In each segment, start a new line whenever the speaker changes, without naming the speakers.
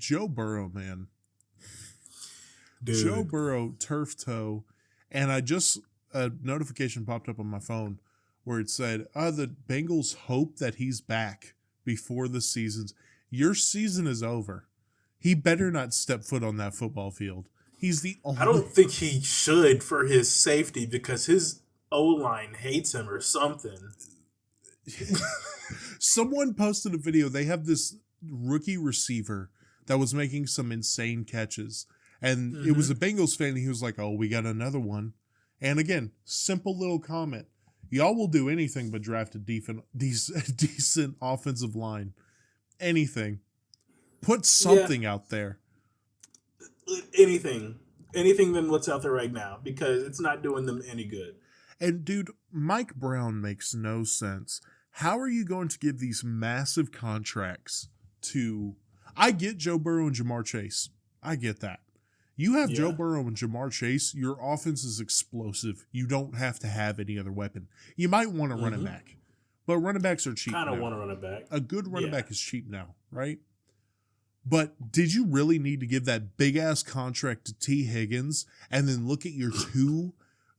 Joe Burrow, man.
Dude.
Joe Burrow, turf toe. And a notification popped up on my phone where it said, the Bengals hope that he's back before the season's. Your season is over. He better not step foot on that football field. He's the only.
I don't think he should for his safety because his O-line hates him or something.
Someone posted a video. They have this rookie receiver that was making some insane catches. And it was a Bengals fan. And he was like, oh, we got another one. And again, simple little comment. Y'all will do anything but draft a decent offensive line. Anything. Put something out there.
Anything than what's out there right now because it's not doing them any good.
And dude, Mike Brown makes no sense. How are you going to give these massive contracts to... I get Joe Burrow and Jamar Chase. I get that. You have Joe Burrow and Jamar Chase, your offense is explosive. You don't have to have any other weapon. You might want a running back, but running backs are cheap now.
I don't want a running back.
A good running back is cheap now, right? But did you really need to give that big-ass contract to T. Higgins and then look at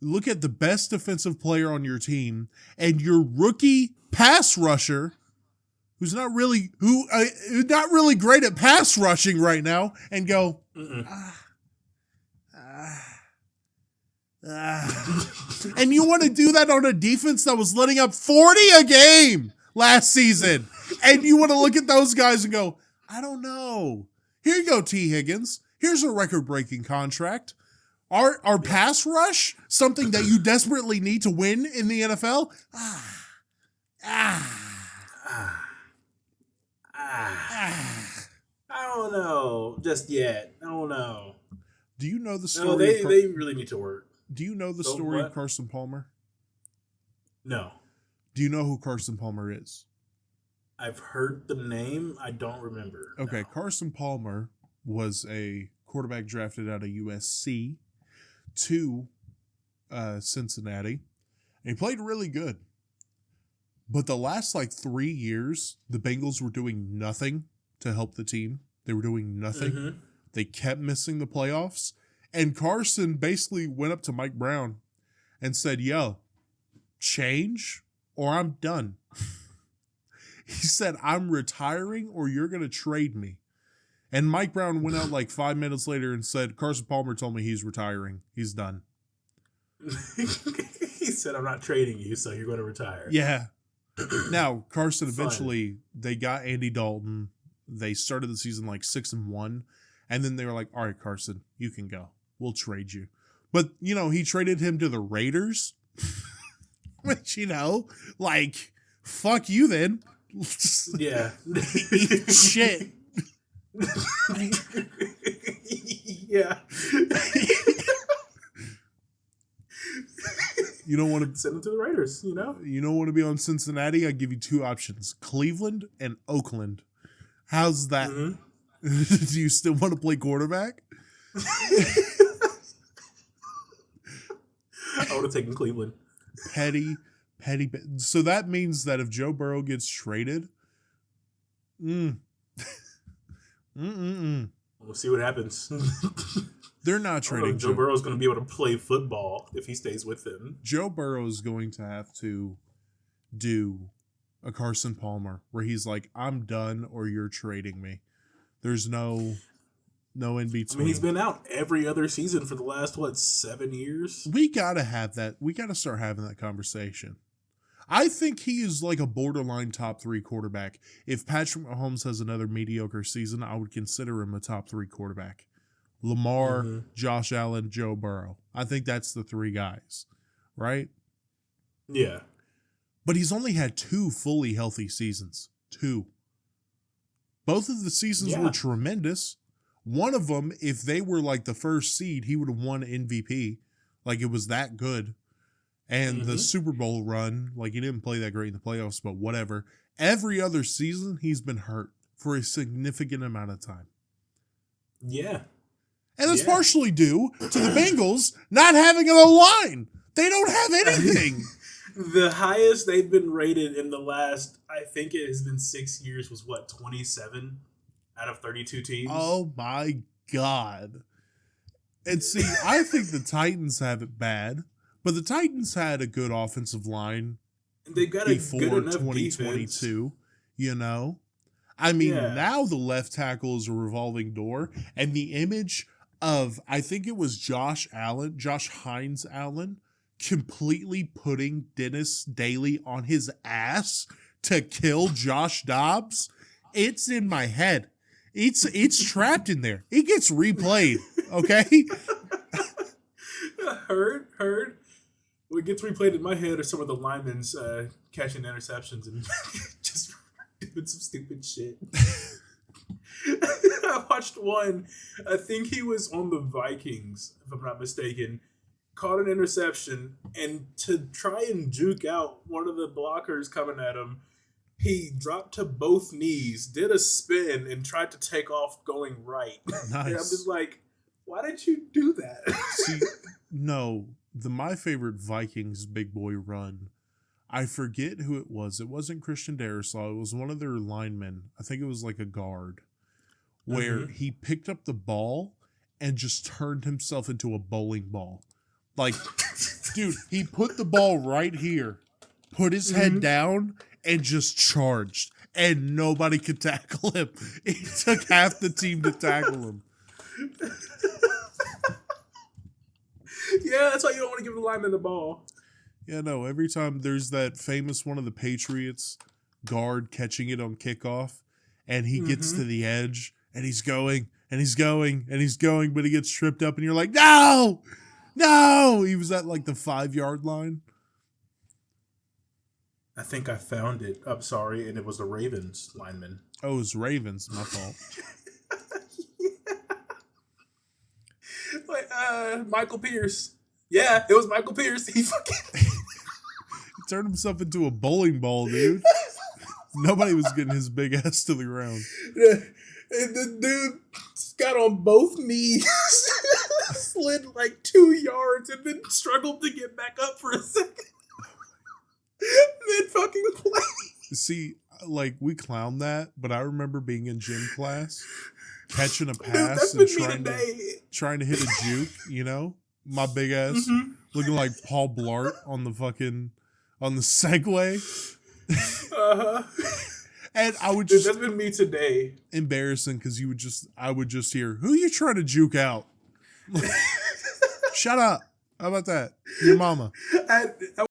look at the best defensive player on your team and your rookie pass rusher who's not really great at pass rushing right now and go, and you want to do that on a defense that was letting up 40 a game last season. And you want to look at those guys and go, I don't know. Here you go, T. Higgins. Here's a record-breaking contract. Our pass rush, something that you desperately need to win in the NFL.
I don't know just yet. I don't know.
Do you know the story?
No, they really need to work.
Do you know the story of Carson Palmer?
No.
Do you know who Carson Palmer is?
I've heard the name. I don't remember.
Okay,
no.
Carson Palmer was a quarterback drafted out of USC to Cincinnati. And he played really good. But the last 3 years, the Bengals were doing nothing to help the team. They were doing nothing. Mm-hmm. They kept missing the playoffs. And Carson basically went up to Mike Brown and said, yo, change or I'm done. He said, I'm retiring or you're going to trade me. And Mike Brown went out 5 minutes later and said, Carson Palmer told me he's retiring. He's done.
He said, I'm not trading you, so you're going to retire.
Yeah. Now, Carson eventually, they got Andy Dalton. They started the season 6-1. And then they were like, all right, Carson, you can go. We'll trade you. But, he traded him to the Raiders. Which, fuck you then.
Yeah.
Shit.
Yeah.
You don't want to
send them to the Raiders,
You don't want to be on Cincinnati? I give you two options: Cleveland and Oakland. How's that? Mm-hmm. Do you still want to play quarterback?
I would have taken Cleveland.
Petty. So that means that if Joe Burrow gets traded,
we'll see what happens.
They're not trading.
Joe Burrow's going to be able to play football if he stays with them.
Joe Burrow is going to have to do a Carson Palmer where he's like, I'm done or you're trading me. There's no in between.
I mean, he's been out every other season for the last, 7 years?
We got to have that. We got to start having that conversation. I think he is a borderline top 3 quarterback. If Patrick Mahomes has another mediocre season, I would consider him a top 3 quarterback. Lamar, Josh Allen, Joe Burrow. I think that's the 3 guys, right?
Yeah.
But he's only had 2 fully healthy seasons. 2. Both of the seasons were tremendous. One of them, if they were the first seed, he would have won MVP. It was that good. And the Super Bowl run, he didn't play that great in the playoffs, but whatever. Every other season, he's been hurt for a significant amount of time.
Yeah.
And it's partially due to the Bengals not having an O-line. They don't have anything.
The highest they've been rated in the last, I think it has been 6 years, was 27? out of 32 teams.
Oh my God. And see, I think the Titans have it bad, but the Titans had a good offensive line
They got
before
a good enough
2022,
defense.
you know? I mean,
Yeah.
now the left tackle is a revolving door, and the image of, I think it was Josh Hines Allen, completely putting Dennis Daly on his ass to kill Josh Dobbs, it's in my head. It's trapped in there. It gets replayed, okay?
Heard. What gets replayed in my head are some of the linemen's catching interceptions and just doing some stupid shit. I watched one. I think he was on the Vikings, if I'm not mistaken. Caught an interception, and to try and juke out one of the blockers coming at him, he dropped to both knees, did a spin, and tried to take off going right.
Nice.
And I'm just like, why did you do that?
See, no, my favorite Vikings big boy run, I forget who it was. It wasn't Christian Darisaw. It was one of their linemen. I think it was like a guard, where he picked up the ball and just turned himself into a bowling ball. Like, dude, he put the ball right here, put his head down, and just charged. And nobody could tackle him. It took half the team to tackle him.
Yeah, that's why you don't want to give the lineman the ball.
Yeah, no, every time there's that famous one of the Patriots guard catching it on kickoff, and he gets to the edge, and he's going, and he's going, and he's going, but he gets tripped up, and you're like, no! No! He was at like the 5-yard line.
I think I found it. I'm sorry, and it was the Ravens lineman.
Oh, it was Ravens, my fault.
Like, Michael Pierce. Yeah, it was Michael Pierce. He fucking
He turned himself into a bowling ball, dude. Nobody was getting his big ass to the ground.
And the dude got on both knees, slid like 2 yards, and then struggled to get back up for a second. Then fucking play.
See, like, we clown that, but I remember being in gym class, catching a pass and trying to hit a juke, you know? My big ass looking like Paul Blart on the Segway. And I would just...
Dude, that's been me today.
Embarrassing, because I would just hear, who are you trying to juke out? Shut up. How about that? Your mama.
I